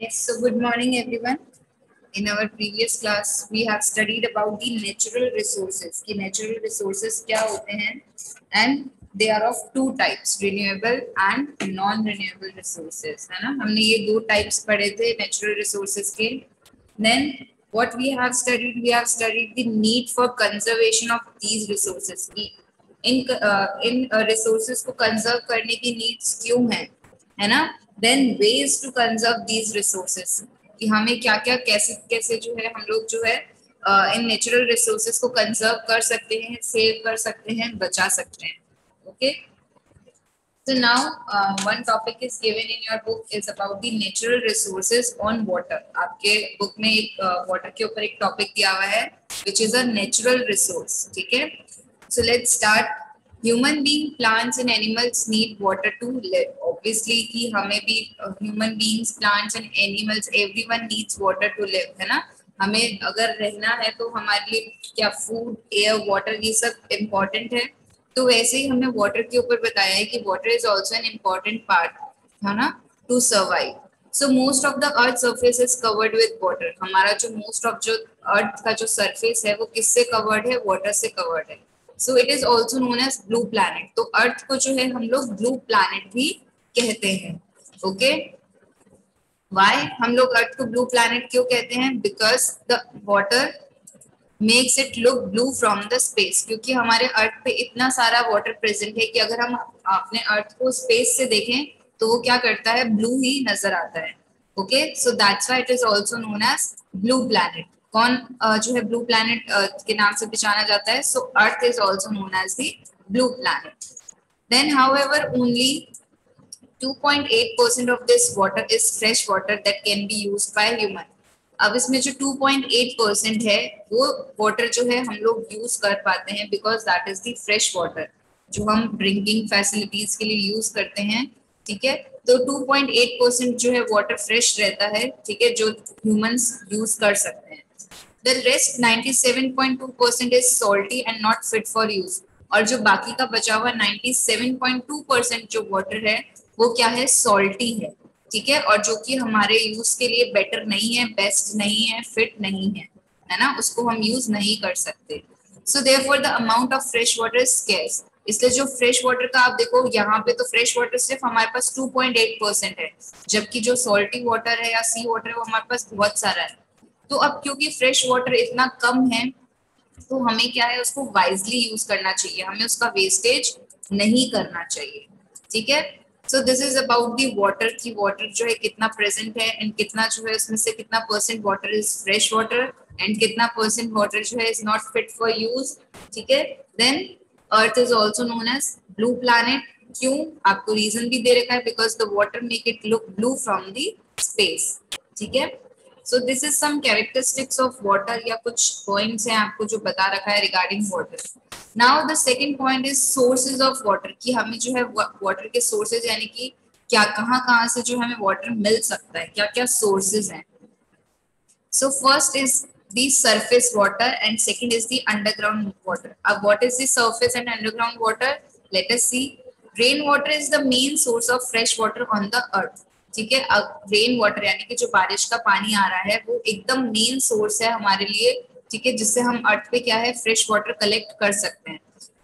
Yes, so good morning, everyone. In our previous class, we have studied about the natural resources. कि natural resources क्या होते हैं, and they are of two types, renewable and non-renewable resources. है ना? हमने ये दो types पढ़े थे natural resources के. Then what we have studied the need for conservation of these resources. कि इन resources को conserve करने की needs क्यों है ना? Then ways to conserve these resources कि हमें क्या क्या कैसे कैसे जो है हम लोग जो है इन नेचुरल रिसोर्सेज को कंजर्व कर सकते हैं, सेव कर सकते हैं, बचा सकते हैं. Okay, so now one topic is given in your book is about the natural resources on water. आपके बुक में एक वाटर के ऊपर एक टॉपिक दिया हुआ है which is a natural resource. ठीक है, so let's start. Human being, plants and animals need water to live. Obviously कि हमें भी human beings, plants and animals, everyone needs water to live, है ना? हमें अगर रहना है तो हमारे लिए क्या फूड, एयर, वाटर ये सब इम्पोर्टेंट है. तो वैसे ही हमने वाटर के ऊपर बताया है कि water is also an important part, है ना, to survive. So most of the earth surface is covered with water. हमारा जो मोस्ट ऑफ जो अर्थ का जो सरफेस है वो किससे कवर्ड है? वाटर से कवर्ड है. So it is also known as blue planet. तो अर्थ को जो है हम लोग ब्लू प्लैनेट भी कहते हैं. ओके, वाई हम लोग अर्थ को ब्लू प्लैनेट क्यों कहते हैं? Because the water makes it look blue from the space. क्योंकि हमारे अर्थ पे इतना सारा वाटर प्रेजेंट है कि अगर हम अपने अर्थ को स्पेस से देखें तो वो क्या करता है? ब्लू ही नजर आता है. Okay, so that's why it is also known as blue planet. कौन जो है ब्लू प्लैनेट के नाम से पहचाना जाता है? So Earth is also known as the blue planet. Then however only 2.8% of this water is fresh water that can be used by human. अब इसमें जो 2.8% है वो वाटर जो है हम लोग यूज कर पाते हैं because that is the fresh water जो हम ड्रिंकिंग फैसिलिटीज के लिए यूज करते हैं. ठीक है, तो 2.8% जो है वाटर फ्रेश रहता है. ठीक है, जो ह्यूमंस यूज कर सकते हैं. The rest 97.2% is salty and not fit for use. और जो बाकी का बचा हुआ 97.2% जो वाटर है वो क्या है? सॉल्टी है. ठीक है, और जो कि हमारे यूज के लिए बेटर नहीं है, बेस्ट नहीं है, फिट नहीं है ना, उसको हम यूज नहीं कर सकते. So therefore the amount of fresh water is scarce. इसलिए जो फ्रेश वाटर का आप देखो यहाँ पे तो फ्रेश वाटर सिर्फ हमारे पास 2.8% है, जबकि जो सॉल्टी वाटर है या सी वाटर है वो हमारे पास बहुत सारा है. तो अब क्योंकि फ्रेश वाटर इतना कम है तो हमें क्या है? उसको वाइजली यूज करना चाहिए, हमें उसका वेस्टेज नहीं करना चाहिए. ठीक है, so this is about the water की वाटर जो है कितना प्रेजेंट है एंड कितना जो है उसमें से कितना percent water is fresh water and कितना परसेंट वाटर जो है is not fit for use. ठीक है, then earth is also known as blue planet. क्यों? आपको रीजन भी दे रखा है, because the water make it look blue from the space. ठीक है, so this is some characteristics of water या कुछ points हैं आपको जो बता रखा है regarding water. Now the second point is sources of water कि हमें जो है water के sources यानी कि क्या कहाँ से जो हमें water मिल सकता है, क्या क्या sources हैं. So first is the surface water and second is the underground water. What is the surface and underground water? Let us see. Rainwater is the main source of fresh water on the earth. ठीक है, अब rain water यानी कि जो बारिश का पानी आ रहा है वो एकदम मेन सोर्स है हमारे लिए. ठीक है, जिससे हम अर्थ पे क्या है? फ्रेश वाटर कलेक्ट कर सकते हैं.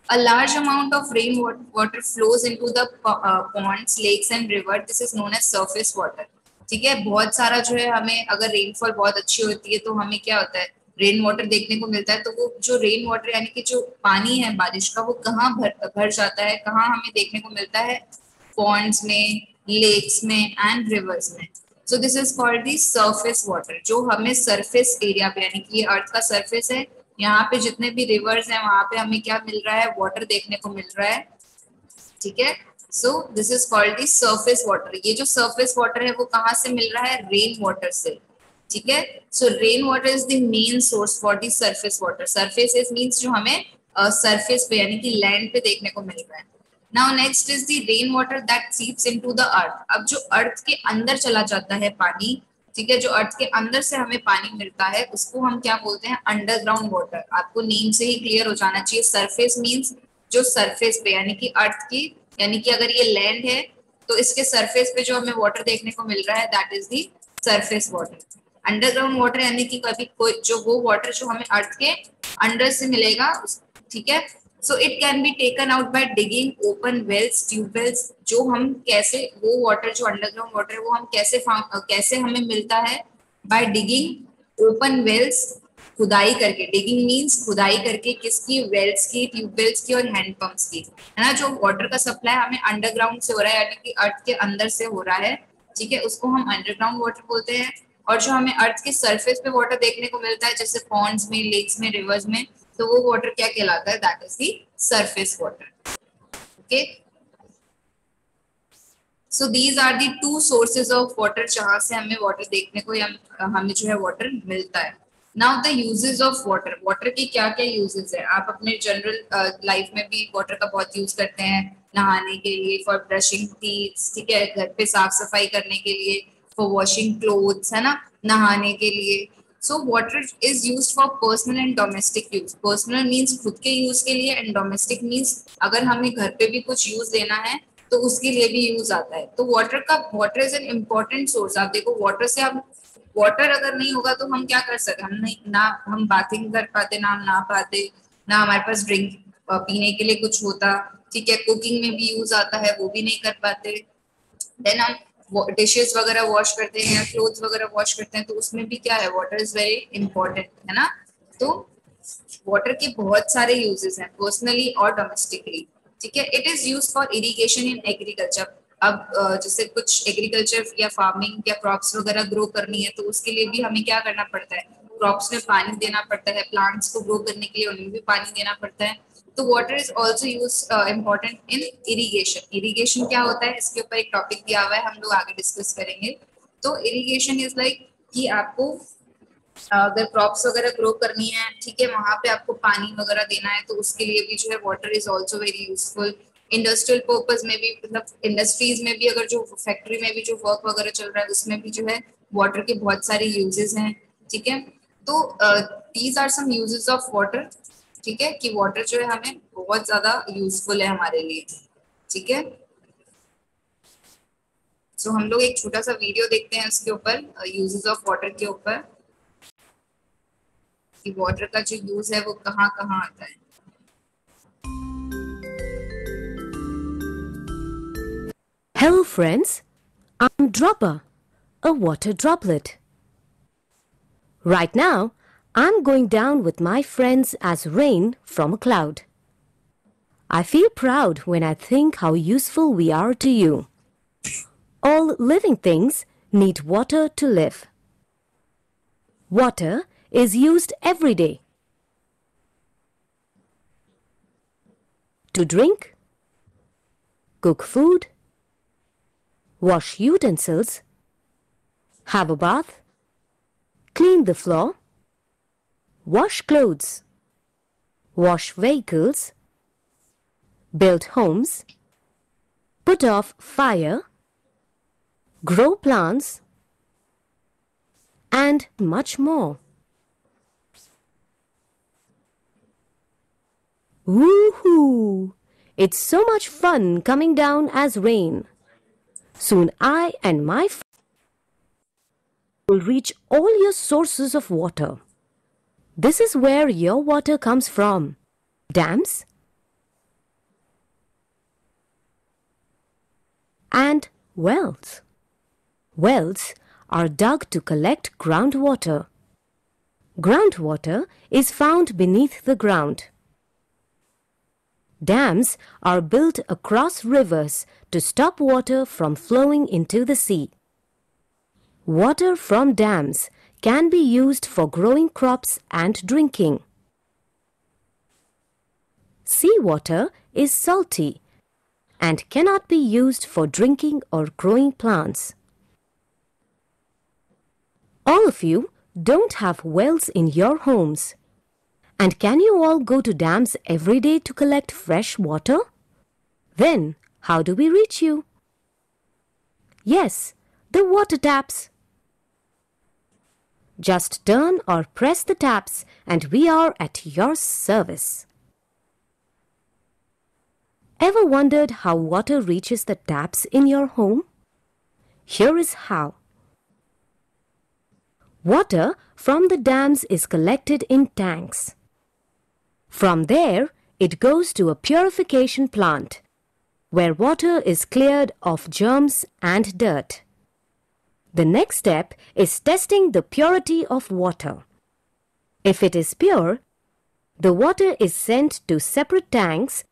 A large amount of rain water flows into the ponds, lakes and river. This is known as surface water. ठीक है, बहुत सारा जो है हमें अगर रेनफॉल बहुत अच्छी होती है तो हमें क्या होता है? रेन वाटर देखने को मिलता है. तो वो जो रेन वाटर यानी कि जो पानी है बारिश का वो कहाँ भर जाता है? कहाँ हमें देखने को मिलता है? पॉन्ड्स में, लेक्स में एंड रिवर्स में. So this is called the surface water जो हमें सरफेस एरिया पे यानी कि ये अर्थ का सरफेस है, यहाँ पे जितने भी रिवर्स हैं वहां पे हमें क्या मिल रहा है? वाटर देखने को मिल रहा है. ठीक है, so this is called the surface water. ये जो सरफेस वाटर है वो कहाँ से मिल रहा है? रेन वाटर से. ठीक है, सो rain water is the main source for the surface water. Surface is means जो हमें सरफेस पे यानी कि लैंड पे देखने को मिल रहा है. Now next is the rain water that seeps into the earth. अब जो अर्थ के अंदर चला जाता है पानी, ठीक है, जो अर्थ के अंदर से हमें पानी मिलता है उसको हम क्या बोलते हैं? Underground water. आपको नेम से ही क्लियर हो जाना चाहिए. सरफेस मींस जो सरफेस पे यानी कि अर्थ की, यानी कि अगर ये लैंड है तो इसके सरफेस पे जो हमें वाटर देखने को मिल रहा है that is the surface water. Underground water यानी कि कभी कोई जो वो वाटर जो हमें अर्थ के अंडर से मिलेगा, ठीक है। So it can be taken out by digging open wells, tubewells. जो हम कैसे वो वाटर जो अंडरग्राउंड वाटर है वो हम कैसे हमें मिलता है, बाय डिगिंग ओपन वेल्स, खुदाई करके। डिगिंग मींस खुदाई करके, किसकी, वेल्स की, ट्यूबवेल्स की और हैंडपंप्स की, है ना। जो वाटर का सप्लाई हमें अंडरग्राउंड से हो रहा है यानी कि अर्थ के अंदर से हो रहा है, ठीक है, उसको हम अंडरग्राउंड वाटर बोलते हैं। और जो हमें अर्थ के सरफेस पे वाटर देखने को मिलता है जैसे पॉन्ड्स में, लेक्स में, रिवर्स में, तो वो वाटर क्या कहलाता है, that is the surface water. Okay, so these are the two sources of water जहां से हमें वाटर देखने को या हमें जो है वाटर मिलता है। Now the uses of water, water की क्या क्या यूजेस है। आप अपने जनरल लाइफ में भी वाटर का बहुत यूज करते हैं, नहाने के लिए, फॉर ब्रशिंग टीथ, ठीक है, घर पे साफ सफाई करने के लिए, फॉर वॉशिंग क्लोथ्स, है ना, नहाने के लिए। So water is use for personal and domestic use. Personal means खुद के यूज के लिए, एंड डोमेस्टिक मीन्स अगर हमें घर पे भी कुछ यूज देना है तो उसके लिए भी यूज आता है। तो water is an important source. आप देखो, वाटर से हम, वाटर अगर नहीं होगा तो हम क्या कर सकते, हम नहीं ना, हम बाथिंग कर पाते, ना हम नहा पाते, ना हमारे पास ड्रिंक पीने के लिए कुछ होता, ठीक है, कुकिंग में भी यूज आता है, वो भी नहीं कर पाते। देन हम डिशेस वगैरह वॉश करते हैं या क्लोथ्स वगैरह वॉश करते हैं, तो उसमें भी क्या है, वाटर इज वेरी इंपॉर्टेंट, है ना। तो वाटर के बहुत सारे यूजेस हैं, पर्सनली और डोमेस्टिकली, ठीक है। It is use for irrigation in agriculture. अब जैसे कुछ एग्रीकल्चर या फार्मिंग या क्रॉप्स वगैरह ग्रो करनी है तो उसके लिए भी हमें क्या करना पड़ता है, क्रॉप्स में पानी देना पड़ता है, प्लांट्स को ग्रो करने के लिए उनमें भी पानी देना पड़ता है। तो water is also use important in irrigation. Irrigation क्या होता है, इसके ऊपर एक टॉपिक दिया हुआ है, हम लोग आगे डिस्कस करेंगे। तो इरिगेशन इज लाइक कि आपको अगर क्रॉप्स वगैरह ग्रो करनी है, ठीक है, वहां पे आपको पानी वगैरह देना है, तो उसके लिए भी जो है water is also very useful. Industrial purpose में भी, मतलब इंडस्ट्रीज में भी, अगर जो फैक्ट्री में भी जो वर्क वगैरह चल रहा है उसमें भी जो है वाटर के बहुत सारे यूजेस हैं, ठीक है। तो these are some uses of water, ठीक है, कि वाटर जो है हमें बहुत ज्यादा यूजफुल है हमारे लिए, ठीक है। सो हम लोग एक छोटा सा वीडियो देखते हैं उसके ऊपर, यूजेस ऑफ वाटर के ऊपर, कि वाटर का जो यूज है वो कहाँ कहाँ आता है। Hello friends, I'm Dropper, a water droplet. Right now, I'm going down with my friends as rain from a cloud. I feel proud when I think how useful we are to you. All living things need water to live. Water is used every day. To drink, cook food, wash utensils, have a bath, clean the floor, wash clothes, wash vehicles, build homes, put off fire, grow plants, and much more. Woohoo! It's so much fun coming down as rain. Soon I and my friends will reach all your sources of water. This is where your water comes from. Dams and wells. Wells are dug to collect groundwater. Groundwater is found beneath the ground. Dams are built across rivers to stop water from flowing into the sea. Water from dams can be used for growing crops and drinking. Seawater is salty and cannot be used for drinking or growing plants. All of you don't have wells in your homes. And can you all go to dams every day to collect fresh water? Then, how do we reach you? Yes, the water taps. Just turn or press the taps and we are at your service. Ever wondered how water reaches the taps in your home? Here is how. Water from the dams is collected in tanks. From there, it goes to a purification plant, where water is cleared of germs and dirt. The next step is testing the purity of water. If it is pure, the water is sent to separate tanks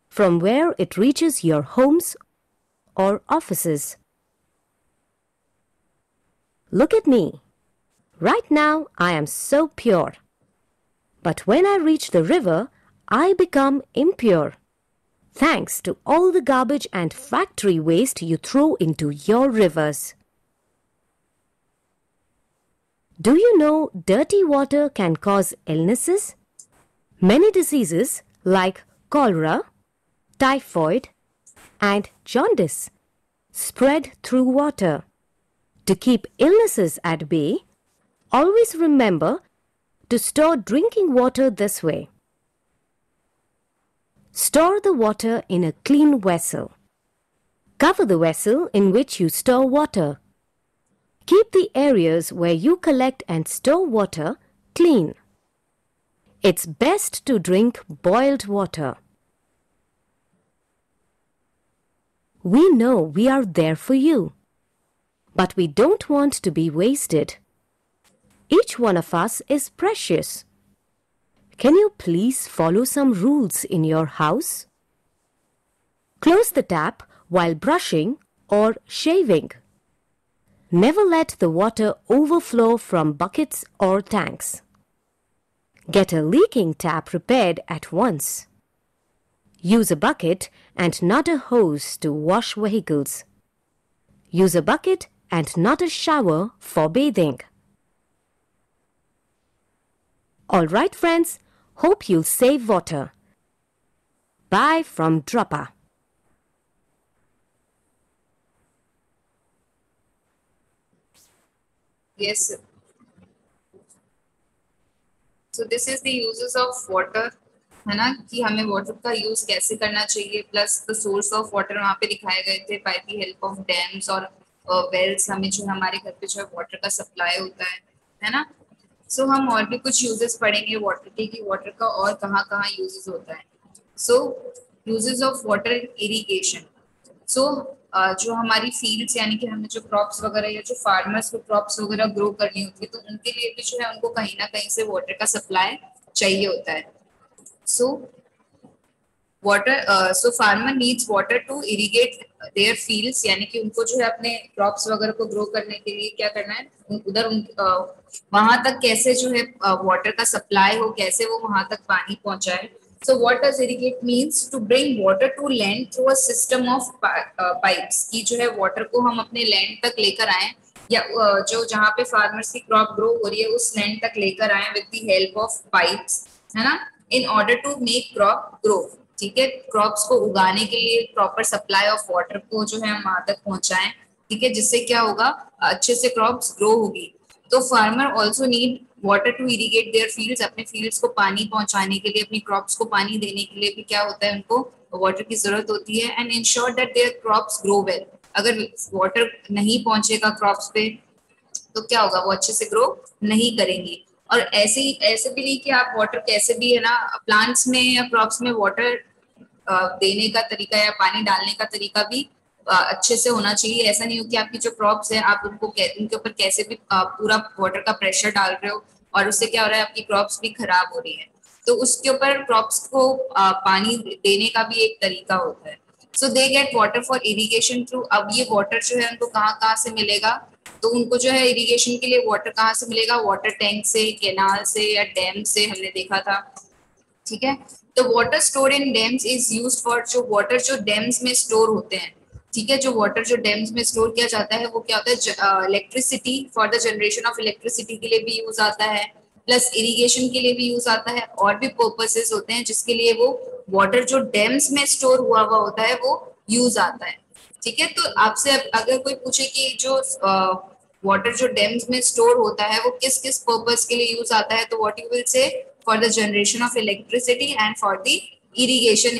from where it reaches your homes or offices. Look at me. Right now, I am so pure. But when I reach the river, I become impure, thanks to all the garbage and factory waste you throw into your rivers. Do you know dirty water can cause illnesses? Many diseases like cholera, typhoid, and jaundice spread through water. To keep illnesses at bay, always remember to store drinking water this way. Store the water in a clean vessel. Cover the vessel in which you store water. Keep the areas where you collect and store water clean. It's best to drink boiled water. We know we are there for you, but we don't want to be wasted. Each one of us is precious. Can you please follow some rules in your house? Close the tap while brushing or shaving. Never let the water overflow from buckets or tanks. Get a leaking tap repaired at once. Use a bucket and not a hose to wash vehicles. Use a bucket and not a shower for bathing. All right, friends, hope you'll save water. Bye from Dropper. Yes, sir. So this is the uses of water, है ना, कि हमें water का use कैसे करना चाहिए, plus the source of water वहाँ पे दिखाए गए थे by the help of dams और वेल्स, हमें जो हमारे घर पे जो है वाटर का सप्लाई होता है ना. सो हम और भी कुछ यूजेस पढ़ेंगे वाटर के, कि वाटर का और कहाँ कहाँ यूजेस होता है. सो यूजेस ऑफ वाटर इरिगेशन. सो जो हमारी फील्ड्स यानी कि हमें जो क्रॉप्स वगैरह या जो फार्मर्स को क्रॉप्स वगैरह ग्रो करनी होती है, तो उनके लिए भी जो है उनको कहीं ना कहीं से वाटर का सप्लाई चाहिए होता है. So water, so farmer needs water to irrigate their fields, यानी कि उनको जो है अपने क्रॉप्स वगैरह को ग्रो करने के लिए क्या करना है, उधर वहां तक कैसे जो है वाटर का सप्लाई हो, कैसे वो वहां तक पानी पहुंचाए. So what does irrigate means? To bring water to land through a system of pipes. कि जो है water को हम अपने land तक लेकर आए, या जो जहाँ पे farmers की crop grow हो रही है उस land तक लेकर आए with the help of pipes, है ना, in order to make crop grow. ठीक है, crops को उगाने के लिए proper supply of water को जो है हम वहां तक पहुंचाएं. ठीक है, जिससे क्या होगा, अच्छे से crops grow होगी. तो farmer also need water to irrigate their fields, अपने फील्ड्स को पानी पहुंचाने के लिए, अपनी क्रॉप्स को पानी देने के लिए भी क्या होता है, उनको वाटर की जरूरत होती है. And ensure that there crops grow well. अगर वाटर नहीं पहुंचेगा क्रॉप्स पे तो क्या होगा, वो अच्छे से ग्रो नहीं करेंगी. और ऐसे भी नहीं कि आप वाटर कैसे भी, है ना, प्लांट्स में या क्रॉप्स में वाटर देने का तरीका या पानी डालने का तरीका भी अच्छे से होना चाहिए. ऐसा नहीं हो कि आपकी जो क्रॉप्स है आप उनके ऊपर कैसे भी पूरा वाटर का प्रेशर डाल रहे हो और उससे क्या हो रहा है, आपकी क्रॉप्स भी खराब हो रही है. तो उसके ऊपर क्रॉप्स को पानी देने का भी एक तरीका होता है. So they get water for irrigation through. अब ये वाटर जो है उनको कहाँ कहाँ से मिलेगा, तो उनको जो है इरिगेशन के लिए वाटर कहाँ से मिलेगा, वाटर टैंक से, कैनाल से या डैम से, हमने देखा था. ठीक है, तो water store in dams is used for, जो वाटर जो डैम्स में स्टोर होते हैं, ठीक है, जो वाटर जो डैम्स में स्टोर किया जाता है वो क्या होता है, electricity, for the generation of electricity के लिए भी यूज आता है, प्लस इरिगेशन के लिए भी यूज आता है, और भी पर्पसेस होते हैं जिसके लिए वो वाटर जो डैम्स में स्टोर हुआ होता है वो यूज आता है. ठीक है, तो आपसे अगर कोई पूछे कि जो वाटर जो डैम्स में स्टोर होता है वो किस किस पर्पस के लिए यूज आता है, तो what you will say, for the generation of electricity and for the irrigation,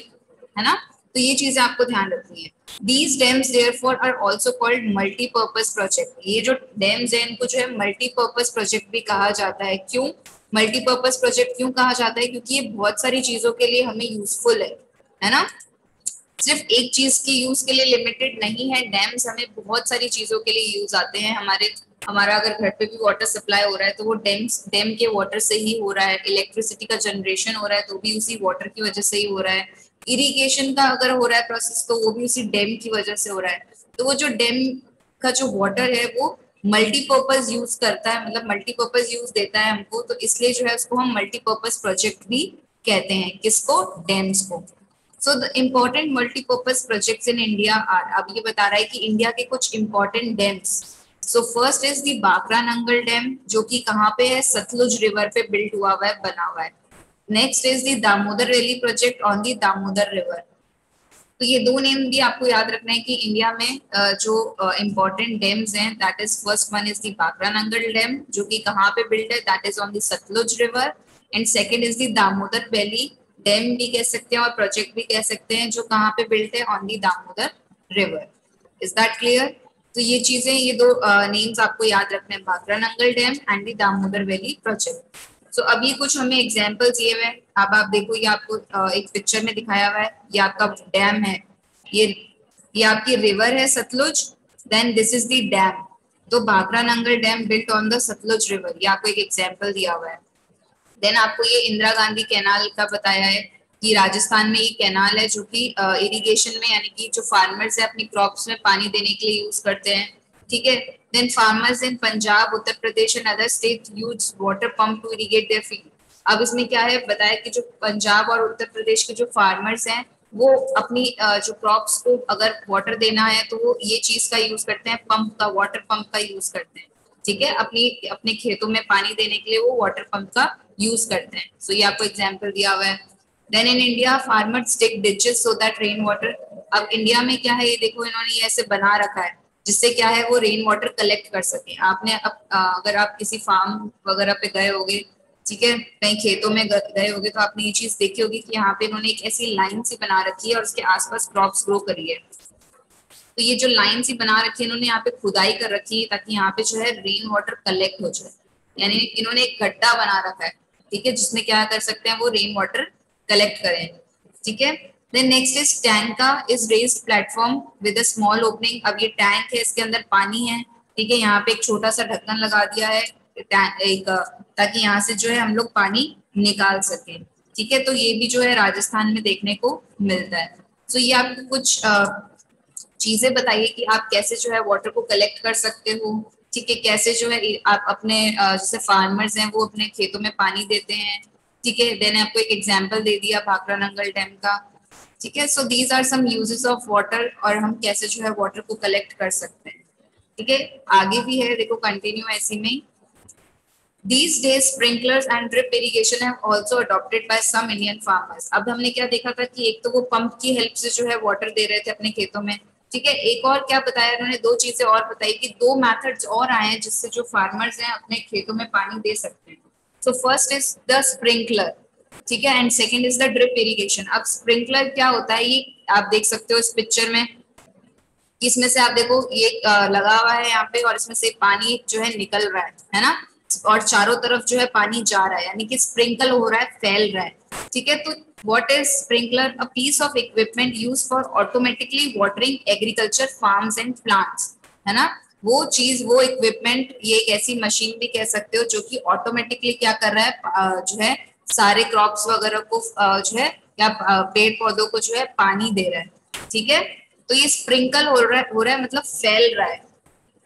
है ना. तो ये चीजें आपको ध्यान रखनी है। These dams therefore are also called multi-purpose project. ये जो डैम्स है इनको जो है मल्टीपर्पज प्रोजेक्ट भी कहा जाता है। क्यों मल्टीपर्पज प्रोजेक्ट क्यों कहा जाता है? क्योंकि ये बहुत सारी चीजों के लिए हमें यूजफुल है ना। सिर्फ एक चीज के यूज के लिए लिमिटेड नहीं है, डैम्स हमें बहुत सारी चीजों के लिए यूज आते हैं। हमारा अगर घर पे भी वाटर सप्लाई हो रहा है तो वो डैम के वाटर से ही हो रहा है। इलेक्ट्रिसिटी का जनरेशन हो रहा है तो भी उसी वाटर की वजह से ही हो रहा है। इरिगेशन का अगर हो रहा है प्रोसेस तो वो भी उसी डैम की वजह से हो रहा है। तो वो जो डैम का जो वाटर है वो मल्टीपर्पज यूज करता है, मतलब मल्टीपर्पज यूज देता है हमको, तो इसलिए जो है उसको हम मल्टीपर्पज प्रोजेक्ट भी कहते हैं। किसको? डैम्स को। So the important multipurpose projects in India are, अब ये बता रहा है कि इंडिया के कुछ important dams. So first is the Bhakra Nangal dam, जो कि कहाँ पे है? सतलुज रिवर पे बिल्ड हुआ हुआ है, बना हुआ है। Next is the Damodar valley project on the Damodar river. तो ये दो नेम भी आपको याद रखना है कि इंडिया में जो इम्पोर्टेंट डैम्स हैं, that is first one is the Bhakra Nangal dam, जो कि कहाँ पे बिल्ड है? That is on the Sutlej river. And second is the Damodar valley dam भी कह सकते हैं और प्रोजेक्ट भी कह सकते हैं, जो कहाँ पे बिल्ड है? On the Damodar river. Is that clear? तो ये चीजें, ये दो नेम्स आपको याद रखने हैं, Bhakra Nangal dam and the Damodar valley project. So अब ये कुछ हमें एग्जाम्पल्स दिए हुए हैं। अब आप देखो, ये आपको एक पिक्चर में दिखाया हुआ है, ये आपका डैम है, ये आपकी रिवर है Sutlej, then this is the dam. तो Bhakra Nangal dam built on the Sutlej river, ये आपको एक एग्जाम्पल दिया हुआ है। देन आपको ये इंदिरा गांधी कैनाल का बताया है कि राजस्थान में ये कैनाल है जो कि इरिगेशन में, यानी कि जो फार्मर्स है अपनी क्रॉप्स में पानी देने के लिए यूज करते हैं। ठीक है। Then farmers in Punjab, Uttar Pradesh and other state use water pump to irrigate their field. अब इसमें क्या है बताया कि जो पंजाब और उत्तर प्रदेश के जो फार्मर्स हैं वो अपनी जो क्रॉप्स को अगर वाटर देना है तो वो ये चीज का यूज करते हैं, पंप का, वाटर पंप का यूज करते हैं। ठीक है। अपने खेतों में पानी देने के लिए वो वाटर पंप का यूज करते हैं। सो ये आपको एग्जाम्पल दिया हुआ है। Then in India farmers dig ditches so that rain water. अब इंडिया में क्या है, ये देखो इन्होंने ये ऐसे बना रखा है जिससे क्या है वो रेन वाटर कलेक्ट कर सके। आपने अगर आप किसी फार्म वगैरह पे गए होगे, ठीक है, कहीं खेतों में गए होगे, तो आपने ये चीज देखी होगी कि यहाँ पे इन्होंने एक ऐसी लाइन सी बना रखी है और उसके आसपास क्रॉप्स ग्रो करी है। तो ये जो लाइन सी बना रखी है इन्होंने यहाँ पे खुदाई कर रखी है ताकि यहाँ पे जो है रेन वाटर कलेक्ट हो जाए। यानी इन्होंने एक गड्ढा बना रखा है, ठीक है, जिसमें क्या कर सकते हैं वो रेन वाटर कलेक्ट करें। ठीक है। Then next is taanka is raised platform with a small opening. अब ये टैंक है, इसके अंदर पानी है, ठीक है, यहाँ पे एक छोटा सा ढक्कन लगा दिया है एक, ताकि यहाँ से जो है हम लोग पानी निकाल सके। ठीक है। तो ये भी जो है राजस्थान में देखने को मिलता है। तो ये आपको कुछ चीजें बताइए कि आप कैसे जो है वाटर को कलेक्ट कर सकते हो। ठीक है। कैसे जो है आप अपने जैसे फार्मर्स हैं वो अपने खेतों में पानी देते हैं। ठीक है। देन आपको एक एग्जांपल दे दिया भाखड़ा नंगल डैम का। ठीक है। So these are some uses of water, और हम कैसे जो है वाटर को कलेक्ट कर सकते हैं। ठीक है। आगे भी है, देखो कंटिन्यू ऐसी में। These days sprinklers and drip irrigation have also adopted by some Indian farmers। अब हमने क्या देखा था कि एक तो वो पंप की हेल्प से जो है वाटर दे रहे थे अपने खेतों में। ठीक है। एक और क्या बताया उन्होंने, दो चीजें और बताई कि दो मेथड्स और आए हैं जिससे जो फार्मर्स हैं अपने खेतों में पानी दे सकते हैं। सो फर्स्ट इज द स्प्रिंकलर, ठीक है, and second is the drip irrigation. अब स्प्रिंकलर क्या होता है, ये आप देख सकते हो इस पिक्चर में, इसमें से आप देखो ये लगा हुआ है यहाँ पे और इसमें से पानी जो है निकल रहा है ना, और चारों तरफ जो है पानी जा रहा है, यानी कि स्प्रिंकल हो रहा है, फैल रहा है। ठीक है। तो what is sprinkler? A piece of equipment use for automatically watering agriculture farms and plants, है ना। वो चीज, वो इक्विपमेंट, ये एक ऐसी मशीन भी कह सकते हो जो कि ऑटोमेटिकली क्या कर रहा है, जो है सारे क्रॉप्स वगैरह को जो है या पेड़ पौधों को जो है पानी दे रहा है। ठीक है। तो ये स्प्रिंकल हो रहा है मतलब फैल रहा है।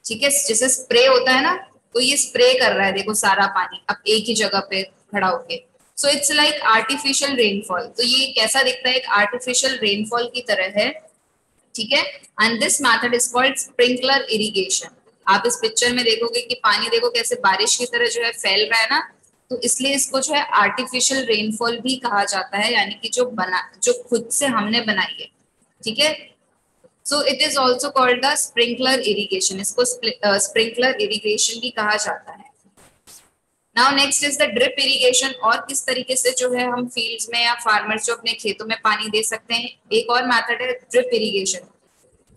ठीक है। जैसे स्प्रे होता है ना, तो ये स्प्रे कर रहा है, देखो सारा पानी अब एक ही जगह पे खड़ा होके। So it's like artificial rainfall. तो ये कैसा दिखता है, एक आर्टिफिशियल रेनफॉल की तरह है। ठीक है। And this method is called sprinkler irrigation. आप इस पिक्चर में देखोगे कि पानी देखो कैसे बारिश की तरह जो है फैल रहा है ना, तो इसलिए इसको जो है आर्टिफिशियल रेनफॉल भी कहा जाता है, यानी कि जो खुद से हमने बनाई है। ठीक है। So it is also called the sprinkler irrigation. इसको स्प्रिंकलर इरिगेशन भी कहा जाता है। Now next is the drip irrigation, और किस तरीके से जो है हम फील्ड्स में या फार्मर्स जो अपने खेतों में पानी दे सकते हैं। एक और मेथड है drip irrigation.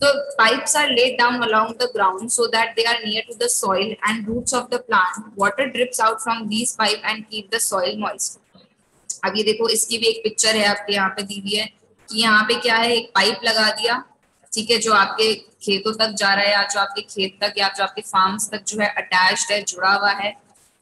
So pipes are laid down along the ground so that they are near to the soil and roots of the plant. Water drips out from these pipe and keep the soil moist. अब ये देखो, इसकी भी एक picture है आपके यहाँ पे दी हुई है कि यहाँ पे क्या है, एक पाइप लगा दिया, ठीक है, जो आपके खेतों तक जा रहा है या जो आपके खेत तक या जो आपके फार्म्स तक जो है अटैच्ड है, जुड़ा हुआ है,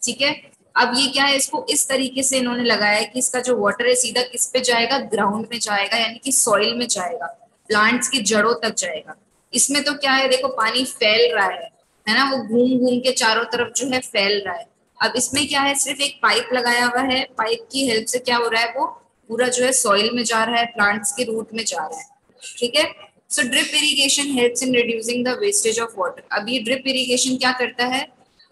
ठीक है। अब ये क्या है, इसको इस तरीके से इन्होंने लगाया है कि इसका जो वाटर है सीधा किस पे जाएगा, ग्राउंड में जाएगा, यानी कि सॉइल में जाएगा, प्लांट्स की जड़ों तक जाएगा। इसमें तो क्या है, देखो पानी फैल रहा है ना, वो घूम घूम के चारों तरफ जो है फैल रहा है। अब इसमें क्या है, सिर्फ एक पाइप लगाया हुआ है, पाइप की हेल्प से क्या हो रहा है, वो पूरा जो है सॉइल में जा रहा है, प्लांट्स के रूट में जा रहा है, ठीक है। So drip irrigation helps in reducing the wastage of water. अब ये ड्रिप इरिगेशन क्या करता है,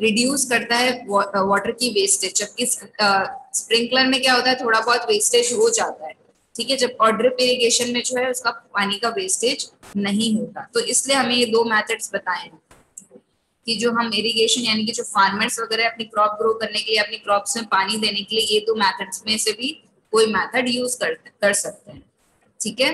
रिड्यूस करता है वाटर की वेस्टेज, जबकि स्प्रिंकलर में क्या होता है, थोड़ा बहुत वेस्टेज हो जाता है, ठीक है, जब और ड्रिप इरिगेशन में जो है उसका पानी का वेस्टेज नहीं होता। तो इसलिए हमें ये दो मेथड्स बताए हैं कि जो हम इरिगेशन यानी कि जो फार्मर्स वगैरह अपनी क्रॉप ग्रो करने के लिए, अपनी क्रॉप्स में पानी देने के लिए, ये दो मेथड्स में से भी कोई मेथड यूज कर सकते हैं, ठीक है।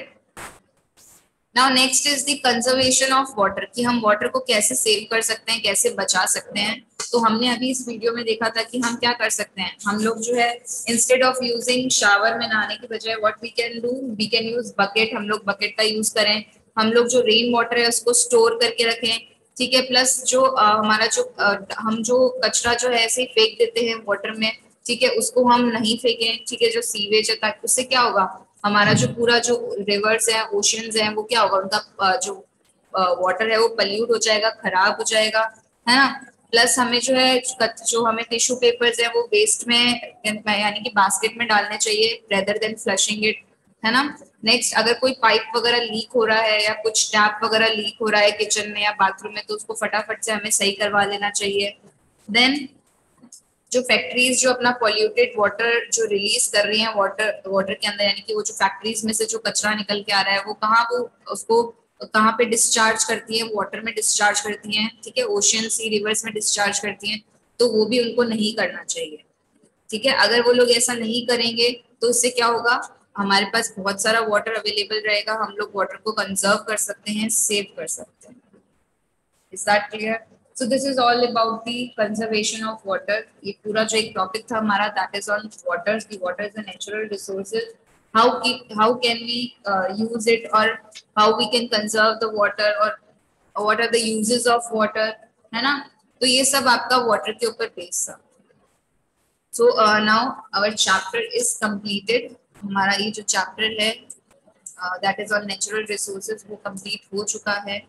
Now next is the conservation of water, कि हम वाटर को कैसे सेव कर सकते हैं, कैसे बचा सकते हैं। तो हमने अभी इस वीडियो में देखा था कि हम क्या कर सकते हैं, हम लोग जो है इंस्टेड ऑफ यूजिंग शावर में नहाने की बजाय what we can do, we can use bucket, हम लोग बकेट का यूज करें, हम लोग जो रेन वाटर है उसको स्टोर करके रखें, ठीक है। प्लस जो हमारा जो हम जो कचरा जो है ऐसे ही फेंक देते हैं वाटर में, ठीक है, उसको हम नहीं फेंकें, ठीक है, जो सीवेज है, ताकि उससे क्या होगा, हमारा जो पूरा जो रिवर्स है, ओशियंस है, वो क्या होगा, उनका जो वाटर है वो पल्यूट हो जाएगा, खराब हो जाएगा, है ना। प्लस हमें जो है जो हमें टिश्यू पेपर्स है वो वेस्ट में यानी कि बास्केट में डालने चाहिए रेदर देन फ्लशिंग इट, है ना। नेक्स्ट, अगर कोई पाइप वगैरह लीक हो रहा है या कुछ टैप वगैरह लीक हो रहा है किचन में या बाथरूम में, तो उसको फटाफट से हमें सही करवा लेना चाहिए। देन जो फैक्ट्रीज जो अपना पॉल्यूटेड वाटर जो रिलीज कर रही हैं वाटर के अंदर, यानी कि वो जो फैक्ट्रीज में से जो कचरा निकल के आ रहा है वो कहाँ, वो उसको कहाँ पे डिस्चार्ज करती है, वाटर में डिस्चार्ज करती हैं, ठीक है, ओशियन सी रिवर्स में डिस्चार्ज करती हैं, तो वो भी उनको नहीं करना चाहिए, ठीक है। अगर वो लोग ऐसा नहीं करेंगे तो उससे क्या होगा, हमारे पास बहुत सारा वाटर अवेलेबल रहेगा, हम लोग वाटर को कंजर्व कर सकते हैं, सेव कर सकते हैं। Is that clear? So this is all about the conservation of water. ये पूरा जो एक टॉपिक था हमारा, that is on water. The water is a natural resources. How can we use it, or how we can conserve the water, or what are the uses of water, है ना। तो ये सब आपका water के ऊपर बेस था। So now our chapter is completed. हमारा ये जो chapter है that is on natural resources वो complete हो चुका है।